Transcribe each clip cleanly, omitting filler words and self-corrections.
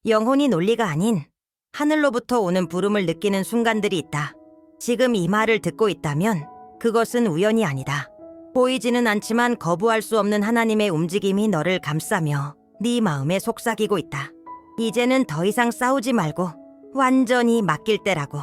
영혼이 논리가 아닌 하늘로부터 오는 부름을 느끼는 순간들이 있다. 지금 이 말을 듣고 있다면 그것은 우연이 아니다. 보이지는 않지만 거부할 수 없는 하나님의 움직임이 너를 감싸며 네 마음에 속삭이고 있다. 이제는 더 이상 싸우지 말고 완전히 맡길 때라고.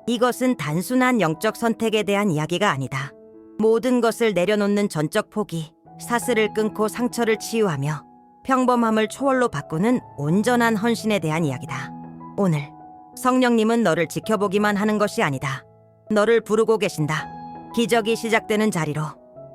이것은 단순한 영적 선택에 대한 이야기가 아니다. 모든 것을 내려놓는 전적 포기, 사슬을 끊고 상처를 치유하며 평범함을 초월로 바꾸는 온전한 헌신에 대한 이야기다. 오늘 성령님은 너를 지켜보기만 하는 것이 아니다. 너를 부르고 계신다. 기적이 시작되는 자리로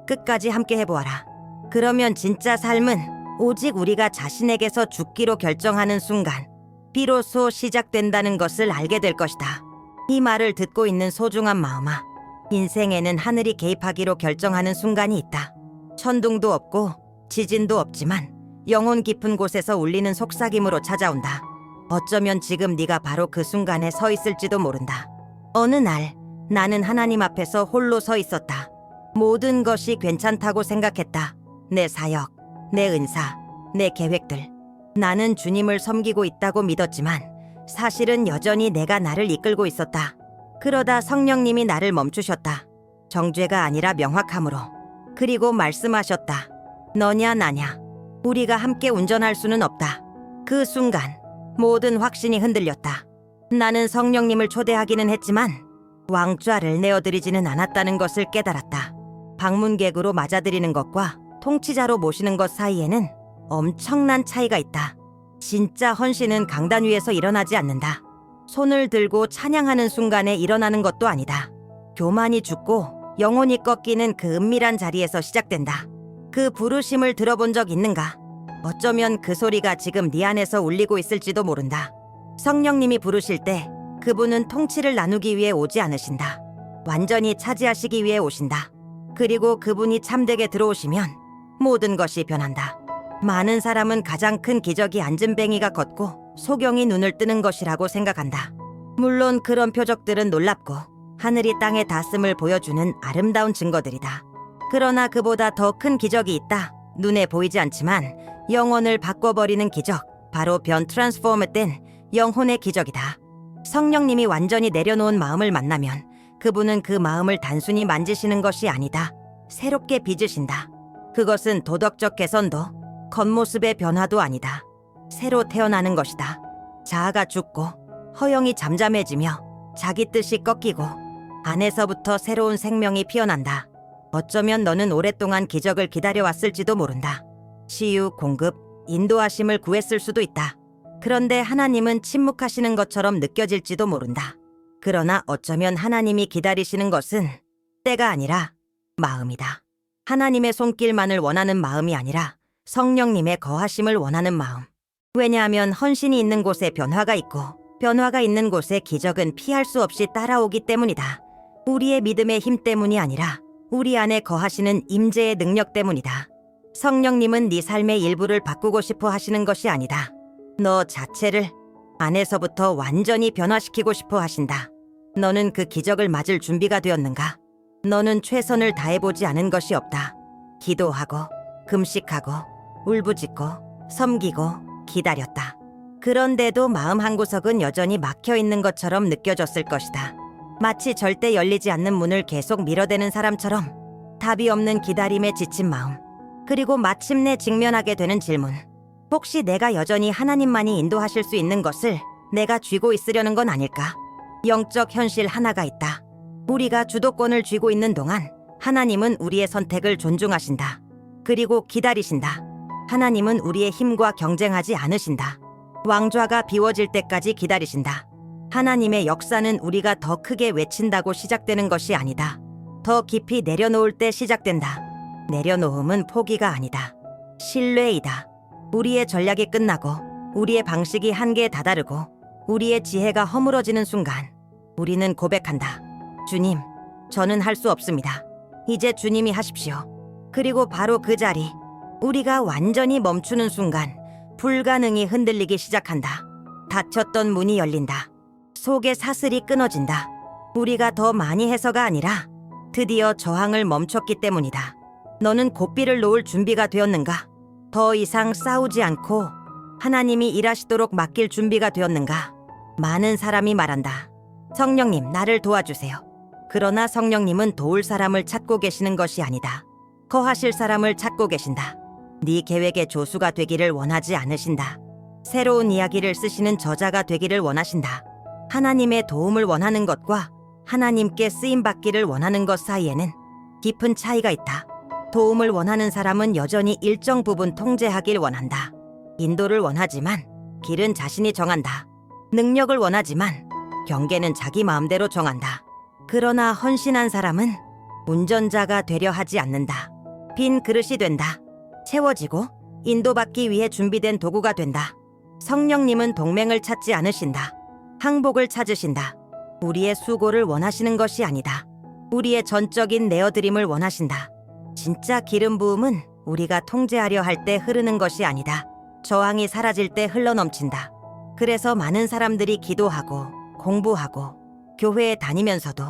끝까지 함께 해보아라. 그러면 진짜 삶은 오직 우리가 자신에게서 죽기로 결정하는 순간 비로소 시작된다는 것을 알게 될 것이다. 이 말을 듣고 있는 소중한 마음아, 인생에는 하늘이 개입하기로 결정하는 순간이 있다. 천둥도 없고 지진도 없지만 영혼 깊은 곳에서 울리는 속삭임으로 찾아온다. 어쩌면 지금 네가 바로 그 순간에 서 있을지도 모른다. 어느 날 나는 하나님 앞에서 홀로 서 있었다. 모든 것이 괜찮다고 생각했다. 내 사역, 내 은사, 내 계획들. 나는 주님을 섬기고 있다고 믿었지만 사실은 여전히 내가 나를 이끌고 있었다. 그러다 성령님이 나를 멈추셨다. 정죄가 아니라 명확함으로. 그리고 말씀하셨다. 너냐 나냐. 우리가 함께 운전할 수는 없다. 그 순간 모든 확신이 흔들렸다. 나는 성령님을 초대하기는 했지만 왕좌를 내어드리지는 않았다는 것을 깨달았다. 방문객으로 맞아들이는 것과 통치자로 모시는 것 사이에는 엄청난 차이가 있다. 진짜 헌신은 강단 위에서 일어나지 않는다. 손을 들고 찬양하는 순간에 일어나는 것도 아니다. 교만이 죽고 영혼이 꺾이는 그 은밀한 자리에서 시작된다. 그 부르심을 들어본 적 있는가? 어쩌면 그 소리가 지금 네 안에서 울리고 있을지도 모른다. 성령님이 부르실 때 그분은 통치를 나누기 위해 오지 않으신다. 완전히 차지하시기 위해 오신다. 그리고 그분이 참되게 들어오시면 모든 것이 변한다. 많은 사람은 가장 큰 기적이 앉은뱅이가 걷고 소경이 눈을 뜨는 것이라고 생각한다. 물론 그런 표적들은 놀랍고 하늘이 땅에 닿았음을 보여주는 아름다운 증거들이다. 그러나 그보다 더 큰 기적이 있다. 눈에 보이지 않지만 영혼을 바꿔버리는 기적, 바로 변 트랜스포머된 영혼의 기적이다. 성령님이 완전히 내려놓은 마음을 만나면 그분은 그 마음을 단순히 만지시는 것이 아니다. 새롭게 빚으신다. 그것은 도덕적 개선도 겉모습의 변화도 아니다. 새로 태어나는 것이다. 자아가 죽고 허영이 잠잠해지며 자기 뜻이 꺾이고 안에서부터 새로운 생명이 피어난다. 어쩌면 너는 오랫동안 기적을 기다려왔을지도 모른다. 치유, 공급, 인도하심을 구했을 수도 있다. 그런데 하나님은 침묵하시는 것처럼 느껴질지도 모른다. 그러나 어쩌면 하나님이 기다리시는 것은 때가 아니라 마음이다. 하나님의 손길만을 원하는 마음이 아니라 성령님의 거하심을 원하는 마음. 왜냐하면 헌신이 있는 곳에 변화가 있고 변화가 있는 곳에 기적은 피할 수 없이 따라오기 때문이다. 우리의 믿음의 힘 때문이 아니라 우리 안에 거하시는 임재의 능력 때문이다. 성령님은 네 삶의 일부를 바꾸고 싶어 하시는 것이 아니다. 너 자체를 안에서부터 완전히 변화시키고 싶어 하신다. 너는 그 기적을 맞을 준비가 되었는가? 너는 최선을 다해보지 않은 것이 없다. 기도하고 금식하고 울부짖고 섬기고 기다렸다. 그런데도 마음 한구석은 여전히 막혀있는 것처럼 느껴졌을 것이다. 마치 절대 열리지 않는 문을 계속 밀어대는 사람처럼 답이 없는 기다림에 지친 마음. 그리고 마침내 직면하게 되는 질문. 혹시 내가 여전히 하나님만이 인도하실 수 있는 것을 내가 쥐고 있으려는 건 아닐까? 영적 현실 하나가 있다. 우리가 주도권을 쥐고 있는 동안 하나님은 우리의 선택을 존중하신다. 그리고 기다리신다. 하나님은 우리의 힘과 경쟁하지 않으신다. 왕좌가 비워질 때까지 기다리신다. 하나님의 역사는 우리가 더 크게 외친다고 시작되는 것이 아니다. 더 깊이 내려놓을 때 시작된다. 내려놓음은 포기가 아니다. 신뢰이다. 우리의 전략이 끝나고 우리의 방식이 한계에 다다르고 우리의 지혜가 허물어지는 순간 우리는 고백한다. 주님, 저는 할 수 없습니다. 이제 주님이 하십시오. 그리고 바로 그 자리, 우리가 완전히 멈추는 순간 불가능이 흔들리기 시작한다. 닫혔던 문이 열린다. 속의 사슬이 끊어진다. 우리가 더 많이 해서가 아니라 드디어 저항을 멈췄기 때문이다. 너는 고삐를 놓을 준비가 되었는가? 더 이상 싸우지 않고 하나님이 일하시도록 맡길 준비가 되었는가? 많은 사람이 말한다. 성령님, 나를 도와주세요. 그러나 성령님은 도울 사람을 찾고 계시는 것이 아니다. 거하실 사람을 찾고 계신다. 네 계획의 조수가 되기를 원하지 않으신다. 새로운 이야기를 쓰시는 저자가 되기를 원하신다. 하나님의 도움을 원하는 것과 하나님께 쓰임받기를 원하는 것 사이에는 깊은 차이가 있다. 도움을 원하는 사람은 여전히 일정 부분 통제하길 원한다. 인도를 원하지만 길은 자신이 정한다. 능력을 원하지만 경계는 자기 마음대로 정한다. 그러나 헌신한 사람은 운전자가 되려 하지 않는다. 빈 그릇이 된다. 채워지고 인도받기 위해 준비된 도구가 된다. 성령님은 동맹을 찾지 않으신다. 항복을 찾으신다. 우리의 수고를 원하시는 것이 아니다. 우리의 전적인 내어드림을 원하신다. 진짜 기름 부음은 우리가 통제하려 할 때 흐르는 것이 아니다. 저항이 사라질 때 흘러넘친다. 그래서 많은 사람들이 기도하고 공부하고 교회에 다니면서도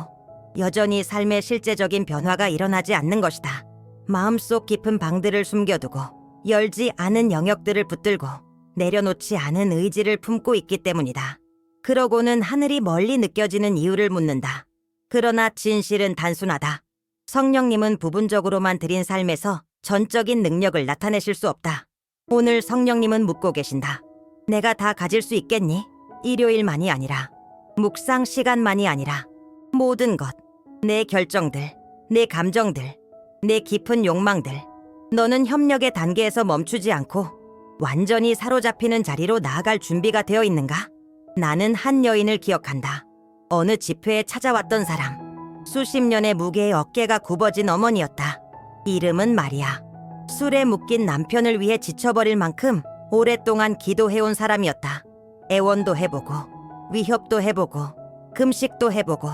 여전히 삶의 실제적인 변화가 일어나지 않는 것이다. 마음속 깊은 방들을 숨겨두고 열지 않은 영역들을 붙들고 내려놓지 않은 의지를 품고 있기 때문이다. 그러고는 하늘이 멀리 느껴지는 이유를 묻는다. 그러나 진실은 단순하다. 성령님은 부분적으로만 드린 삶에서 전적인 능력을 나타내실 수 없다. 오늘 성령님은 묻고 계신다. 내가 다 가질 수 있겠니? 일요일만이 아니라, 묵상 시간만이 아니라 모든 것, 내 결정들, 내 감정들, 내 깊은 욕망들. 너는 협력의 단계에서 멈추지 않고 완전히 사로잡히는 자리로 나아갈 준비가 되어 있는가? 나는 한 여인을 기억한다. 어느 집회에 찾아왔던 사람. 수십 년의 무게에 어깨가 굽어진 어머니였다. 이름은 마리아. 술에 묶인 남편을 위해 지쳐버릴 만큼 오랫동안 기도해온 사람이었다. 애원도 해보고 위협도 해보고 금식도 해보고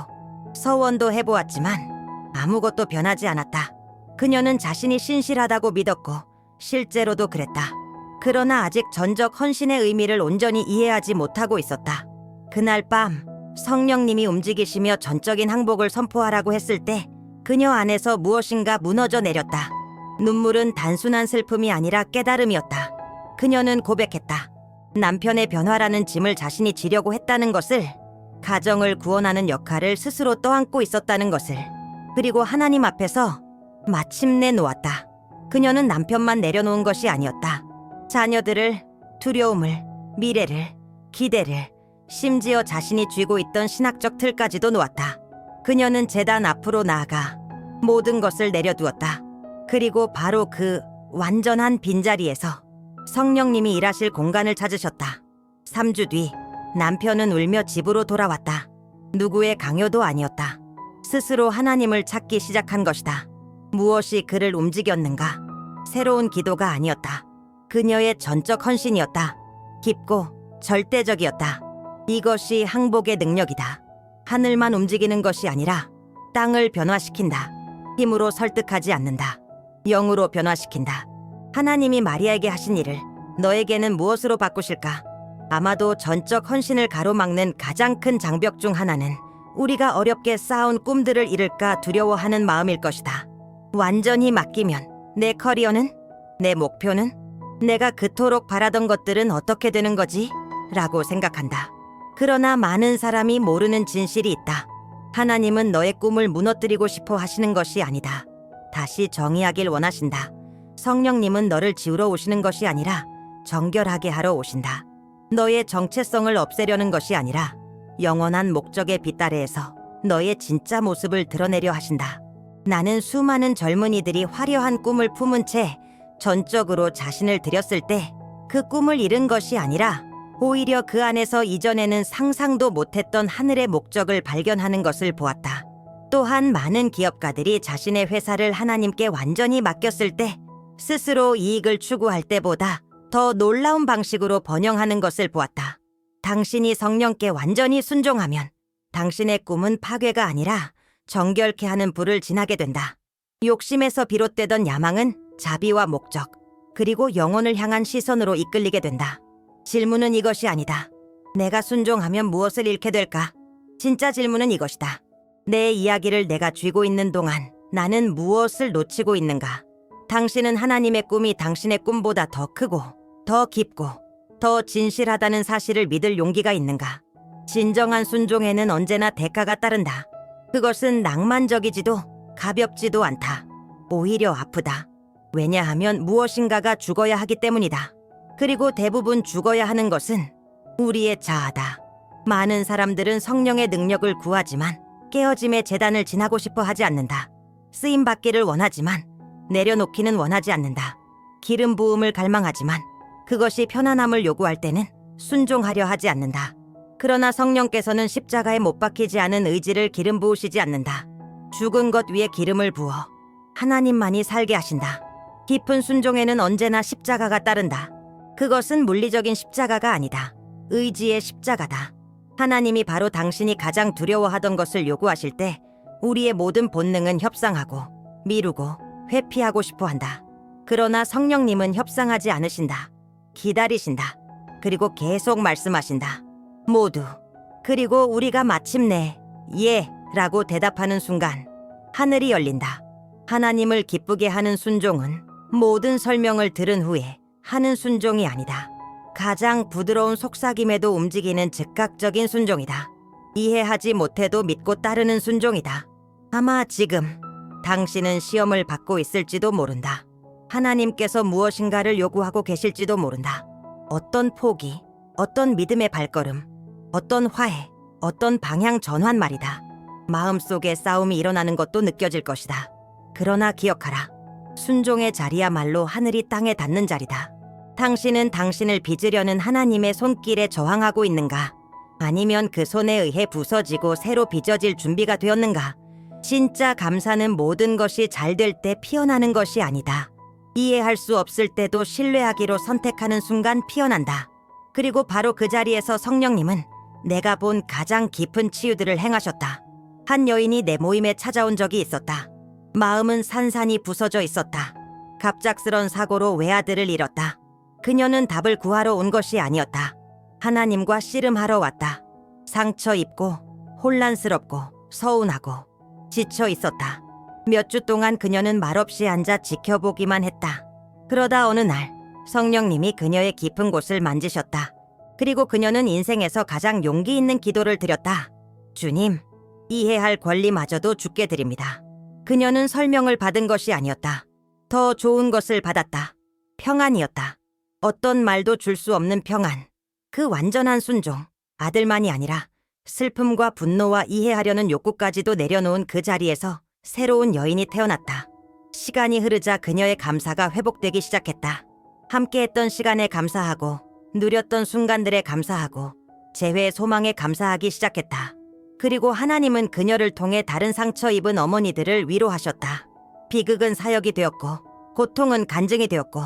서원도 해보았지만 아무것도 변하지 않았다. 그녀는 자신이 신실하다고 믿었고 실제로도 그랬다. 그러나 아직 전적 헌신의 의미를 온전히 이해하지 못하고 있었다. 그날 밤 성령님이 움직이시며 전적인 항복을 선포하라고 했을 때 그녀 안에서 무엇인가 무너져 내렸다. 눈물은 단순한 슬픔이 아니라 깨달음이었다. 그녀는 고백했다. 남편의 변화라는 짐을 자신이 지려고 했다는 것을, 가정을 구원하는 역할을 스스로 떠안고 있었다는 것을, 그리고 하나님 앞에서 마침내 놓았다. 그녀는 남편만 내려놓은 것이 아니었다. 자녀들을, 두려움을, 미래를, 기대를, 심지어 자신이 쥐고 있던 신학적 틀까지도 놓았다. 그녀는 제단 앞으로 나아가 모든 것을 내려두었다. 그리고 바로 그 완전한 빈자리에서 성령님이 일하실 공간을 찾으셨다. 3주 뒤 남편은 울며 집으로 돌아왔다. 누구의 강요도 아니었다. 스스로 하나님을 찾기 시작한 것이다. 무엇이 그를 움직였는가? 새로운 기도가 아니었다. 그녀의 전적 헌신이었다. 깊고 절대적이었다. 이것이 항복의 능력이다. 하늘만 움직이는 것이 아니라 땅을 변화시킨다. 힘으로 설득하지 않는다. 영으로 변화시킨다. 하나님이 마리아에게 하신 일을 너에게는 무엇으로 바꾸실까? 아마도 전적 헌신을 가로막는 가장 큰 장벽 중 하나는 우리가 어렵게 쌓아온 꿈들을 잃을까 두려워하는 마음일 것이다. 완전히 맡기면 내 커리어는? 내 목표는? 내가 그토록 바라던 것들은 어떻게 되는 거지? 라고 생각한다. 그러나 많은 사람이 모르는 진실이 있다. 하나님은 너의 꿈을 무너뜨리고 싶어 하시는 것이 아니다. 다시 정의하길 원하신다. 성령님은 너를 지우러 오시는 것이 아니라 정결하게 하러 오신다. 너의 정체성을 없애려는 것이 아니라 영원한 목적의 빗다래에서 너의 진짜 모습을 드러내려 하신다. 나는 수많은 젊은이들이 화려한 꿈을 품은 채 전적으로 자신을 들였을 때 그 꿈을 잃은 것이 아니라 오히려 그 안에서 이전에는 상상도 못했던 하늘의 목적을 발견하는 것을 보았다. 또한 많은 기업가들이 자신의 회사를 하나님께 완전히 맡겼을 때 스스로 이익을 추구할 때보다 더 놀라운 방식으로 번영하는 것을 보았다. 당신이 성령께 완전히 순종하면 당신의 꿈은 파괴가 아니라 정결케 하는 불을 지나게 된다. 욕심에서 비롯되던 야망은 자비와 목적, 그리고 영혼을 향한 시선으로 이끌리게 된다. 질문은 이것이 아니다. 내가 순종하면 무엇을 잃게 될까? 진짜 질문은 이것이다. 내 이야기를 내가 쥐고 있는 동안 나는 무엇을 놓치고 있는가? 당신은 하나님의 꿈이 당신의 꿈보다 더 크고 더 깊고 더 진실하다는 사실을 믿을 용기가 있는가? 진정한 순종에는 언제나 대가가 따른다. 그것은 낭만적이지도 가볍지도 않다. 오히려 아프다. 왜냐하면 무엇인가가 죽어야 하기 때문이다. 그리고 대부분 죽어야 하는 것은 우리의 자아다. 많은 사람들은 성령의 능력을 구하지만 깨어짐의 제단을 지나고 싶어 하지 않는다. 쓰임 받기를 원하지만 내려놓기는 원하지 않는다. 기름 부음을 갈망하지만 그것이 편안함을 요구할 때는 순종하려 하지 않는다. 그러나 성령께서는 십자가에 못 박히지 않은 의지를 기름 부으시지 않는다. 죽은 것 위에 기름을 부어 하나님만이 살게 하신다. 깊은 순종에는 언제나 십자가가 따른다. 그것은 물리적인 십자가가 아니다. 의지의 십자가다. 하나님이 바로 당신이 가장 두려워하던 것을 요구하실 때 우리의 모든 본능은 협상하고 미루고 회피하고 싶어 한다. 그러나 성령님은 협상하지 않으신다. 기다리신다. 그리고 계속 말씀하신다. 모두. 그리고 우리가 마침내 예 라고 대답하는 순간 하늘이 열린다. 하나님을 기쁘게 하는 순종은 모든 설명을 들은 후에 하는 순종이 아니다. 가장 부드러운 속삭임에도 움직이는 즉각적인 순종이다. 이해하지 못해도 믿고 따르는 순종이다. 아마 지금 당신은 시험을 받고 있을지도 모른다. 하나님께서 무엇인가를 요구하고 계실지도 모른다. 어떤 포기, 어떤 믿음의 발걸음, 어떤 화해, 어떤 방향 전환 말이다. 마음속에 싸움이 일어나는 것도 느껴질 것이다. 그러나 기억하라. 순종의 자리야말로 하늘이 땅에 닿는 자리다. 당신은 당신을 빚으려는 하나님의 손길에 저항하고 있는가? 아니면 그 손에 의해 부서지고 새로 빚어질 준비가 되었는가? 진짜 감사는 모든 것이 잘 될 때 피어나는 것이 아니다. 이해할 수 없을 때도 신뢰하기로 선택하는 순간 피어난다. 그리고 바로 그 자리에서 성령님은 내가 본 가장 깊은 치유들을 행하셨다. 한 여인이 내 모임에 찾아온 적이 있었다. 마음은 산산이 부서져 있었다. 갑작스런 사고로 외아들을 잃었다. 그녀는 답을 구하러 온 것이 아니었다. 하나님과 씨름하러 왔다. 상처 입고 혼란스럽고 서운하고 지쳐 있었다. 몇 주 동안 그녀는 말없이 앉아 지켜보기만 했다. 그러다 어느 날 성령님이 그녀의 깊은 곳을 만지셨다. 그리고 그녀는 인생에서 가장 용기 있는 기도를 드렸다. 주님, 이해할 권리마저도 주께 드립니다. 그녀는 설명을 받은 것이 아니었다. 더 좋은 것을 받았다. 평안이었다. 어떤 말도 줄 수 없는 평안. 그 완전한 순종. 아들만이 아니라 슬픔과 분노와 이해하려는 욕구까지도 내려놓은 그 자리에서 새로운 여인이 태어났다. 시간이 흐르자 그녀의 감사가 회복되기 시작했다. 함께했던 시간에 감사하고 누렸던 순간들에 감사하고 재회의 소망에 감사하기 시작했다. 그리고 하나님은 그녀를 통해 다른 상처 입은 어머니들을 위로하셨다. 비극은 사역이 되었고 고통은 간증이 되었고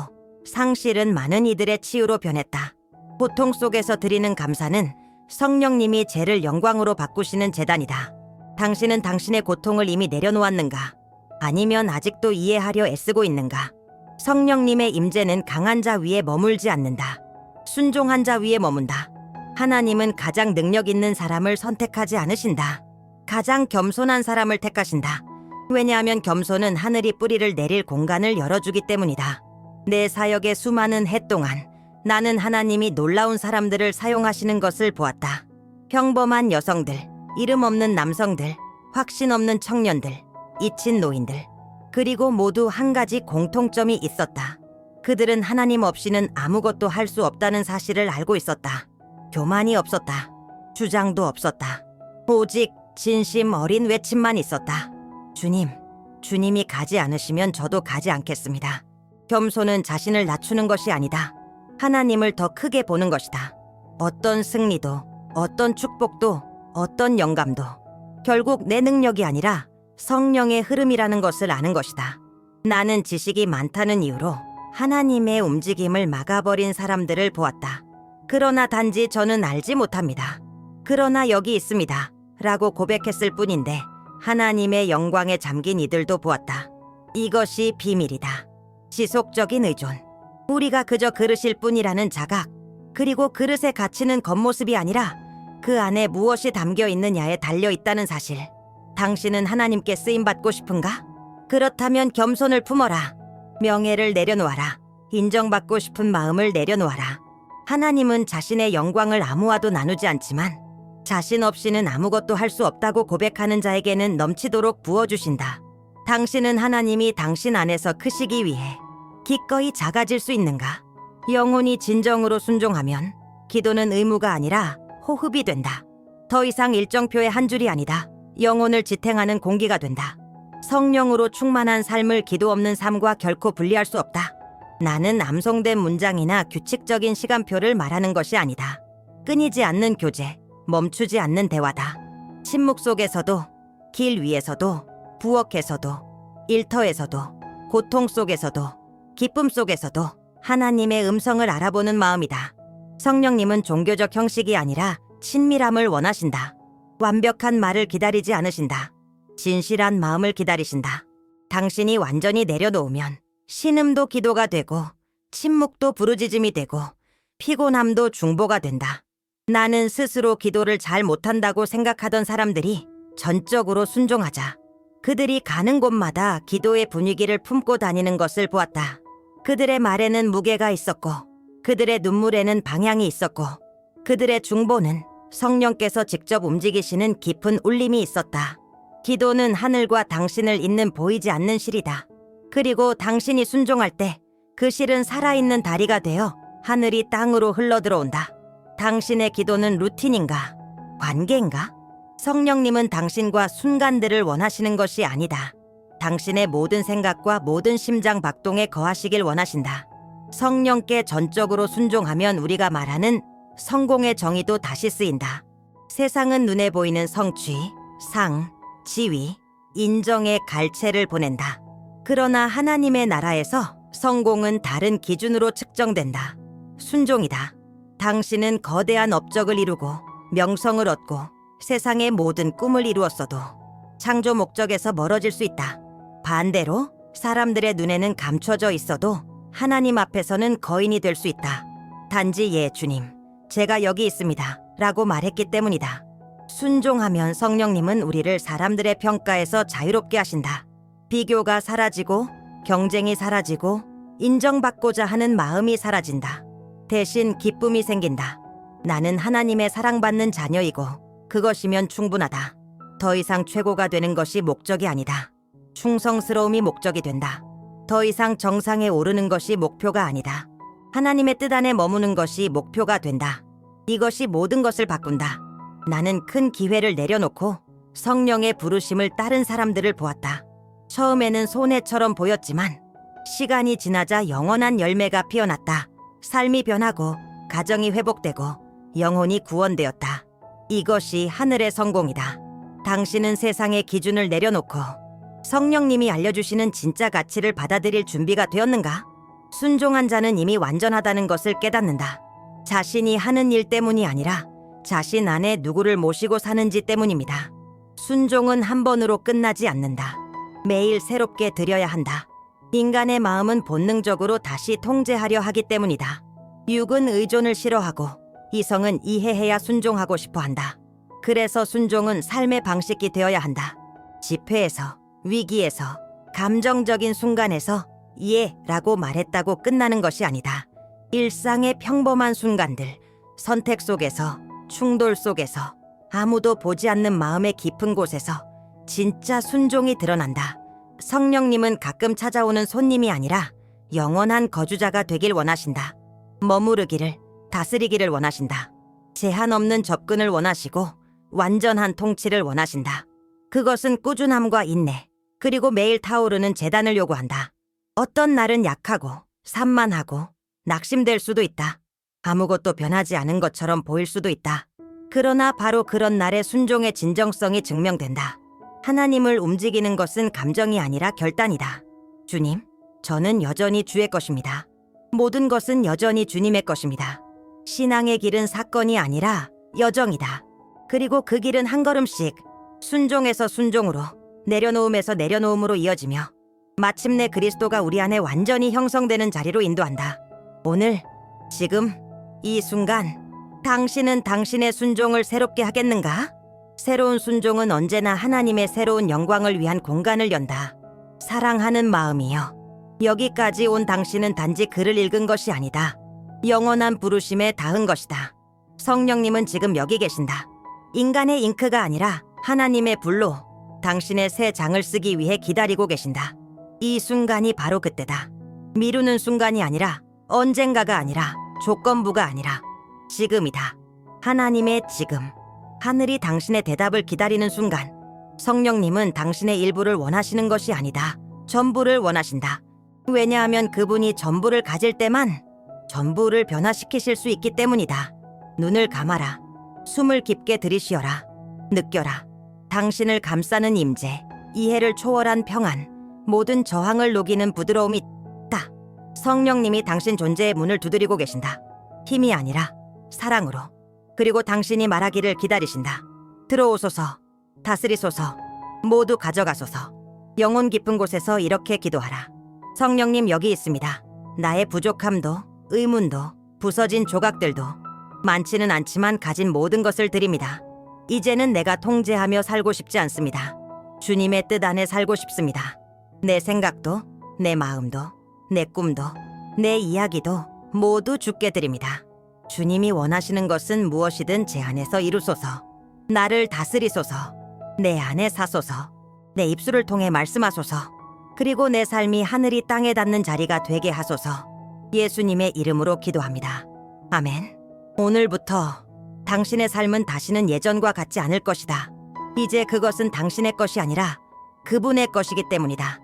상실은 많은 이들의 치유로 변했다. 고통 속에서 드리는 감사는 성령님이 죄를 영광으로 바꾸시는 재단이다. 당신은 당신의 고통을 이미 내려놓았는가? 아니면 아직도 이해하려 애쓰고 있는가? 성령님의 임재는 강한 자 위에 머물지 않는다. 순종한 자 위에 머문다. 하나님은 가장 능력 있는 사람을 선택하지 않으신다. 가장 겸손한 사람을 택하신다. 왜냐하면 겸손은 하늘이 뿌리를 내릴 공간을 열어주기 때문이다. 내 사역의 수많은 해 동안 나는 하나님이 놀라운 사람들을 사용하시는 것을 보았다. 평범한 여성들, 이름 없는 남성들, 확신 없는 청년들, 잊힌 노인들, 그리고 모두 한 가지 공통점이 있었다. 그들은 하나님 없이는 아무것도 할 수 없다는 사실을 알고 있었다. 교만이 없었다. 주장도 없었다. 오직 진심 어린 외침만 있었다. 주님, 주님이 가지 않으시면 저도 가지 않겠습니다. 겸손은 자신을 낮추는 것이 아니다. 하나님을 더 크게 보는 것이다. 어떤 승리도, 어떤 축복도, 어떤 영감도 결국 내 능력이 아니라 성령의 흐름이라는 것을 아는 것이다. 나는 지식이 많다는 이유로 하나님의 움직임을 막아버린 사람들을 보았다. 그러나 단지 저는 알지 못합니다. 그러나 여기 있습니다. 라고 고백했을 뿐인데 하나님의 영광에 잠긴 이들도 보았다. 이것이 비밀이다. 지속적인 의존. 우리가 그저 그릇일 뿐이라는 자각. 그리고 그릇의 가치는 겉모습이 아니라 그 안에 무엇이 담겨 있느냐에 달려 있다는 사실. 당신은 하나님께 쓰임받고 싶은가? 그렇다면 겸손을 품어라. 명예를 내려놓아라. 인정받고 싶은 마음을 내려놓아라. 하나님은 자신의 영광을 아무와도 나누지 않지만 자신 없이는 아무것도 할 수 없다고 고백하는 자에게는 넘치도록 부어주신다. 당신은 하나님이 당신 안에서 크시기 위해 기꺼이 작아질 수 있는가? 영혼이 진정으로 순종하면 기도는 의무가 아니라 호흡이 된다. 더 이상 일정표의 한 줄이 아니다. 영혼을 지탱하는 공기가 된다. 성령으로 충만한 삶을 기도 없는 삶과 결코 분리할 수 없다. 나는 암송된 문장이나 규칙적인 시간표를 말하는 것이 아니다. 끊이지 않는 교제, 멈추지 않는 대화다. 침묵 속에서도, 길 위에서도, 부엌에서도, 일터에서도, 고통 속에서도, 기쁨 속에서도 하나님의 음성을 알아보는 마음이다. 성령님은 종교적 형식이 아니라 친밀함을 원하신다. 완벽한 말을 기다리지 않으신다. 진실한 마음을 기다리신다. 당신이 완전히 내려놓으면 신음도 기도가 되고 침묵도 부르짖음이 되고 피곤함도 중보가 된다. 나는 스스로 기도를 잘 못한다고 생각하던 사람들이 전적으로 순종하자 그들이 가는 곳마다 기도의 분위기를 품고 다니는 것을 보았다. 그들의 말에는 무게가 있었고 그들의 눈물에는 방향이 있었고 그들의 중보는 성령께서 직접 움직이시는 깊은 울림이 있었다. 기도는 하늘과 당신을 잇는 보이지 않는 실이다. 그리고 당신이 순종할 때 그 실은 살아있는 다리가 되어 하늘이 땅으로 흘러들어온다. 당신의 기도는 루틴인가? 관계인가? 성령님은 당신과 순간들을 원하시는 것이 아니다. 당신의 모든 생각과 모든 심장 박동에 거하시길 원하신다. 성령께 전적으로 순종하면 우리가 말하는 성공의 정의도 다시 쓰인다. 세상은 눈에 보이는 성취, 상, 지위, 인정의 갈채를 보낸다. 그러나 하나님의 나라에서 성공은 다른 기준으로 측정된다. 순종이다. 당신은 거대한 업적을 이루고 명성을 얻고 세상의 모든 꿈을 이루었어도 창조 목적에서 멀어질 수 있다. 반대로 사람들의 눈에는 감춰져 있어도 하나님 앞에서는 거인이 될 수 있다. 단지 예, 주님, 제가 여기 있습니다 라고 말했기 때문이다. 순종하면 성령님은 우리를 사람들의 평가에서 자유롭게 하신다. 비교가 사라지고 경쟁이 사라지고 인정받고자 하는 마음이 사라진다. 대신 기쁨이 생긴다. 나는 하나님의 사랑받는 자녀이고 그것이면 충분하다. 더 이상 최고가 되는 것이 목적이 아니다. 충성스러움이 목적이 된다. 더 이상 정상에 오르는 것이 목표가 아니다. 하나님의 뜻 안에 머무는 것이 목표가 된다. 이것이 모든 것을 바꾼다. 나는 큰 기회를 내려놓고 성령의 부르심을 따른 사람들을 보았다. 처음에는 손해처럼 보였지만 시간이 지나자 영원한 열매가 피어났다. 삶이 변하고 가정이 회복되고 영혼이 구원되었다. 이것이 하늘의 성공이다. 당신은 세상의 기준을 내려놓고 성령님이 알려주시는 진짜 가치를 받아들일 준비가 되었는가? 순종한 자는 이미 완전하다는 것을 깨닫는다. 자신이 하는 일 때문이 아니라 자신 안에 누구를 모시고 사는지 때문입니다. 순종은 한 번으로 끝나지 않는다. 매일 새롭게 드려야 한다. 인간의 마음은 본능적으로 다시 통제하려 하기 때문이다. 육은 의존을 싫어하고 이성은 이해해야 순종하고 싶어 한다. 그래서 순종은 삶의 방식이 되어야 한다. 집회에서, 위기에서, 감정적인 순간에서 예 라고 말했다고 끝나는 것이 아니다. 일상의 평범한 순간들, 선택 속에서, 충돌 속에서, 아무도 보지 않는 마음의 깊은 곳에서 진짜 순종이 드러난다. 성령님은 가끔 찾아오는 손님이 아니라 영원한 거주자가 되길 원하신다. 머무르기를, 다스리기를 원하신다. 제한 없는 접근을 원하시고 완전한 통치를 원하신다. 그것은 꾸준함과 인내, 그리고 매일 타오르는 재단을 요구한다. 어떤 날은 약하고 산만하고 낙심될 수도 있다. 아무것도 변하지 않은 것처럼 보일 수도 있다. 그러나 바로 그런 날의 순종의 진정성이 증명된다. 하나님을 움직이는 것은 감정이 아니라 결단이다. 주님, 저는 여전히 주의 것입니다. 모든 것은 여전히 주님의 것입니다. 신앙의 길은 사건이 아니라 여정이다. 그리고 그 길은 한 걸음씩 순종에서 순종으로, 내려놓음에서 내려놓음으로 이어지며 마침내 그리스도가 우리 안에 완전히 형성되는 자리로 인도한다. 오늘, 지금, 이 순간 당신은 당신의 순종을 새롭게 하겠는가? 새로운 순종은 언제나 하나님의 새로운 영광을 위한 공간을 연다. 사랑하는 마음이여, 여기까지 온 당신은 단지 글을 읽은 것이 아니다. 영원한 부르심에 닿은 것이다. 성령님은 지금 여기 계신다. 인간의 잉크가 아니라 하나님의 불로 당신의 새 장을 쓰기 위해 기다리고 계신다. 이 순간이 바로 그때다. 미루는 순간이 아니라, 언젠가가 아니라, 조건부가 아니라 지금이다. 하나님의 지금. 하늘이 당신의 대답을 기다리는 순간. 성령님은 당신의 일부를 원하시는 것이 아니다. 전부를 원하신다. 왜냐하면 그분이 전부를 가질 때만 전부를 변화시키실 수 있기 때문이다. 눈을 감아라. 숨을 깊게 들이쉬어라. 느껴라. 당신을 감싸는 임재, 이해를 초월한 평안, 모든 저항을 녹이는 부드러움이 있다. 성령님이 당신 존재의 문을 두드리고 계신다. 힘이 아니라 사랑으로. 그리고 당신이 말하기를 기다리신다. 들어오소서, 다스리소서, 모두 가져가소서. 영혼 깊은 곳에서 이렇게 기도하라. 성령님 여기 있습니다. 나의 부족함도, 의문도, 부서진 조각들도 많지는 않지만 가진 모든 것을 드립니다. 이제는 내가 통제하며 살고 싶지 않습니다. 주님의 뜻 안에 살고 싶습니다. 내 생각도, 내 마음도, 내 꿈도, 내 이야기도 모두 주께 드립니다. 주님이 원하시는 것은 무엇이든 제 안에서 이루소서. 나를 다스리소서. 내 안에 사소서. 내 입술을 통해 말씀하소서. 그리고 내 삶이 하늘이 땅에 닿는 자리가 되게 하소서. 예수님의 이름으로 기도합니다. 아멘. 오늘부터 당신의 삶은 다시는 예전과 같지 않을 것이다. 이제 그것은 당신의 것이 아니라 그분의 것이기 때문이다.